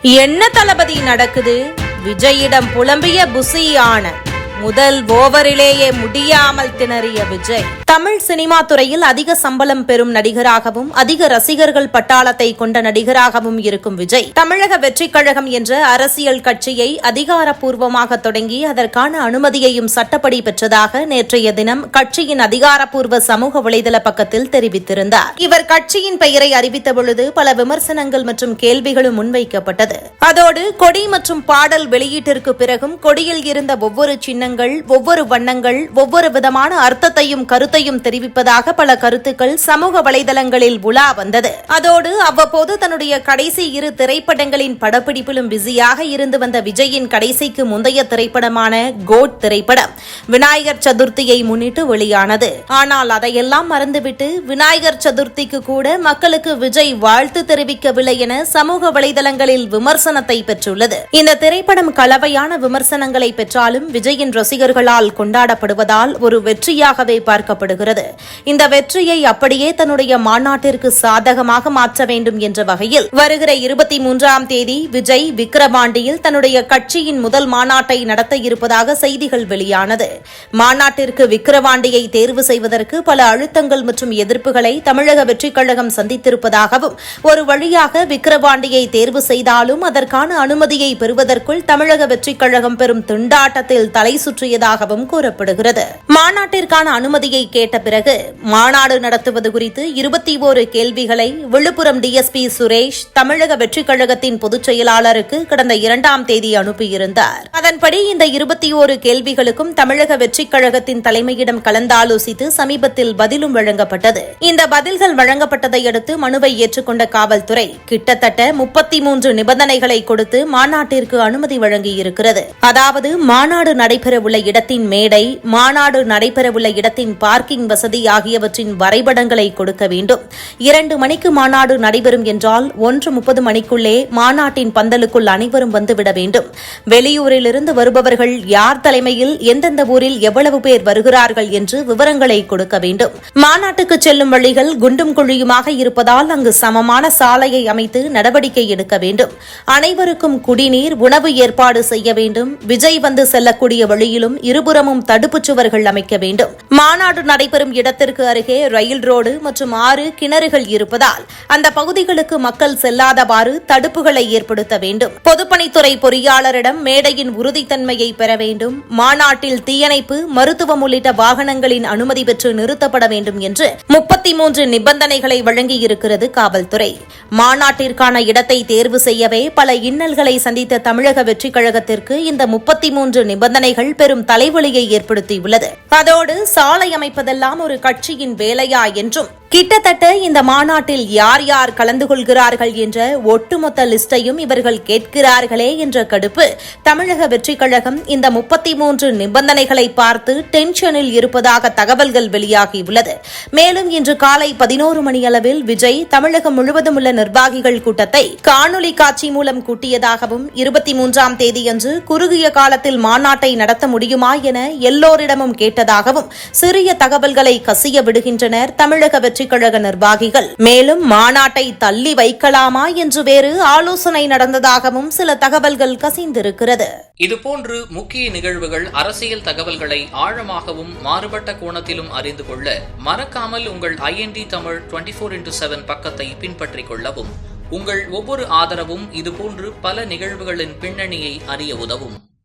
என்ன தளபதி நடக்குது? விஜயிடம் புலம்பிய புசி ஆனந்த். முதல் ஓவரிலேயே முடியாமல் திணறிய விஜய். தமிழ் சினிமா துறையில் அதிக சம்பளம் பெறும் நடிகராகவும் அதிக ரசிகர்கள் பட்டாளத்தை கொண்ட நடிகராகவும் இருக்கும் விஜய் தமிழக வெற்றிக் கழகம் என்ற அரசியல் கட்சியை அதிகாரப்பூர்வமாக தொடங்கி அதற்கான அனுமதியையும் சட்டப்படி பெற்றதாக நேற்றைய தினம் கட்சியின் அதிகாரப்பூர்வ சமூக வலைதள பக்கத்தில் தெரிவித்திருந்தார். இவர் கட்சியின் பெயரை அறிவித்த பொழுது பல விமர்சனங்கள் மற்றும் கேள்விகளும் முன்வைக்கப்பட்டது. அதோடு கொடி மற்றும் பாடல் வெளியீட்டிற்கு பிறகும் கொடியில் இருந்த ஒவ்வொரு சின்ன ஒவ்வொரு வண்ணங்கள் ஒவ்வொரு விதமான அர்த்தத்தையும் கருத்தையும் தெரிவிப்பதாக பல கருத்துக்கள் சமூக வலைதளங்களில் உலா வந்தது. அதோடு அவ்வப்போது தன்னுடைய கடைசி 2 திரைப்படங்களின் படப்பிடிப்பிலும் பிஸியாக இருந்து வந்த விஜயின் கடைசிக்கு முந்தைய திரைப்படமான கோட் திரைப்படம் விநாயகர் சதுர்த்தியை முன்னிட்டு வெளியானது. ஆனால் அதையெல்லாம் மறந்துவிட்டு விநாயகர் சதுர்த்திக்கு கூட மக்களுக்கு விஜய் வாழ்த்து தெரிவிக்கவில்லை என சமூக வலைதளங்களில் விமர்சனத்தை பெற்றுள்ளது. இந்த திரைப்படம் கலவையான விமர்சனங்களை பெற்றாலும் விஜயின் ரசிகர்களால் கொண்டாடப்படுவதால் ஒரு வெற்றியாகவே பார்க்கப்படுகிறது. இந்த வெற்றியை அப்படியே தன்னுடைய மாநாட்டிற்கு சாதகமாக மாற்ற வேண்டும் என்ற வகையில் வருகிற 23ஆம் தேதி விஜய் விக்கிரவாண்டியில் தன்னுடைய கட்சியின் முதல் மாநாட்டை நடத்த இருப்பதாக செய்திகள் வெளியானது. மாநாட்டிற்கு விக்கிரவாண்டியை தேர்வு செய்வதற்கு பல அழுத்தங்கள் மற்றும் எதிர்ப்புகளை தமிழக வெற்றிக் கழகம் சந்தித்திருப்பதாகவும் ஒரு வழியாக விக்கிரவாண்டியை தேர்வு செய்தாலும் அதற்கான அனுமதியை பெறுவதற்குள் தமிழக வெற்றிக் கழகம் பெறும் திண்டாட்டத்தில் தலை சுற்றியதாகவும் கூறப்படுகிறது. மாநாட்டிற்கான அனுமதியை கேட்ட பிறகு மாநாடு நடத்துவது குறித்து 21 கேள்விகளை விழுப்புரம் டிஎஸ்பி சுரேஷ் தமிழக வெற்றிக் கழகத்தின் பொதுச் செயலாளருக்கு கடந்த 2ஆம் தேதி அனுப்பியிருந்தார். அதன்படி இந்த 21 கேள்விகளுக்கும் தமிழக வெற்றிக் கழகத்தின் தலைமையிடம் கலந்தாலோசித்து சமீபத்தில் பதிலும் வழங்கப்பட்டது. இந்த பதில்கள் வழங்கப்பட்டதை அடுத்து மனுவை ஏற்றுக்கொண்ட காவல்துறை கிட்டத்தட்ட 33 நிபந்தனைகளை கொடுத்து மாநாட்டிற்கு அனுமதி வழங்கியிருக்கிறது. அதாவது மாநாடு நடைபெறவுள்ள இடத்தின் மேடை, மாநாடு நடைபெறவுள்ள இடத்தின் பார்க்கிங் வசதி ஆகியவற்றின் வரைபடங்களை கொடுக்க வேண்டும். 2 மணிக்கு மாநாடு நடைபெறும் என்றால் 1:30 மணிக்குள்ளே மாநாட்டின் பந்தலுக்குள் அனைவரும் வந்துவிட வேண்டும். வெளியூரிலிருந்து வருபவர்கள் யார் தலைமையில் எந்தெந்த ஊரில் எவ்வளவு பேர் வருகிறார்கள் என்று விவரங்களை கொடுக்க வேண்டும். மாநாட்டுக்கு செல்லும் வழிகள் குண்டும் குழியுமாக இருப்பதால் அங்கு சமமான சாலையை அமைத்து நடவடிக்கை எடுக்க வேண்டும். அனைவருக்கும் குடிநீர், உணவு ஏற்பாடு செய்ய வேண்டும். விஜய் வந்து செல்லக்கூடிய வழியிலும் இருபுறமும் தடுப்புச் சுவர்கள் அமைக்க வேண்டும். மாநாடு நடைபெறும் இடத்திற்கு அருகே ரயில் ரோடு மற்றும் 6 கிணறுகள் இருப்பதால் அந்த பகுதிகளுக்கு மக்கள் செல்லாதவாறு தடுப்புகளை ஏற்படுத்த வேண்டும். பொதுப்பணித்துறை பொறியாளரிடம் மேடையின் உறுதித்தன்மையை பெற வேண்டும். மாநாட்டில் தீயணைப்பு, மருத்துவம் உள்ளிட்ட வாகனங்களின் அனுமதி பெற்று நிறுத்தப்பட வேண்டும் என்று 33 நிபந்தனைகளை வழங்கியிருக்கிறது காவல்துறை. மாநாட்டிற்கான இடத்தை தேர்வு செய்யவே பல இன்னல்களை சந்தித்த தமிழக வெற்றிக் கழகத்திற்கு இந்த 33 நிபந்தனைகள் பெரும் தலைவலியை ஏற்படுத்தியுள்ளது. அதோடு சாலை அமைப்பதெல்லாம் ஒரு கட்சியின் வேலையா என்றும் கிட்டத்தட்ட இந்த மாநாட்டில் யார் யார் கலந்து கொள்கிறார்கள் என்ற ஒட்டுமொத்த லிஸ்டையும் இவர்கள் கேட்கிறார்களே என்ற கடுப்பு தமிழக வெற்றிக் கழகம் இந்த 33 நிபந்தனைகளை பார்த்து டென்ஷனில் இருப்பதாக தகவல்கள் வெளியாகியுள்ளது. மேலும் இன்று காலை 11 மணியளவில் விஜய் தமிழகம் முழுவதும் உள்ள நிர்வாகிகள் கூட்டத்தை காணொலி காட்சி மூலம் கூட்டியதாகவும் 23ஆம் தேதியன்று குறுகிய காலத்தில் மாநாட்டை நடத்த முடியுமா என எல்லோரிடமும் கேட்டதாகவும் சிறிய தகவல்களை கசிய விடுகின்றனர் தமிழக வெற்றிக் கழக நிர்வாகிகள். மேலும் மாநாட்டை தள்ளி வைக்கலாமா என்று வேறு ஆலோசனை நடந்ததாகவும் சில தகவல்கள் கசிந்திருக்கிறது. இதுபோன்று முக்கிய நிகழ்வுகள், அரசியல் தகவல்களை ஆழமாகவும் மாறுபட்ட கோணத்திலும் அறிந்து கொள்ள மறக்காமல் உங்கள் IND தமிழ் 24/7 பக்கத்தை பின்பற்றிக் கொள்ளவும். உங்கள் ஒவ்வொரு ஆதரவும் இதுபோன்று பல நிகழ்வுகளின் பின்னணியை அறிய உதவும்.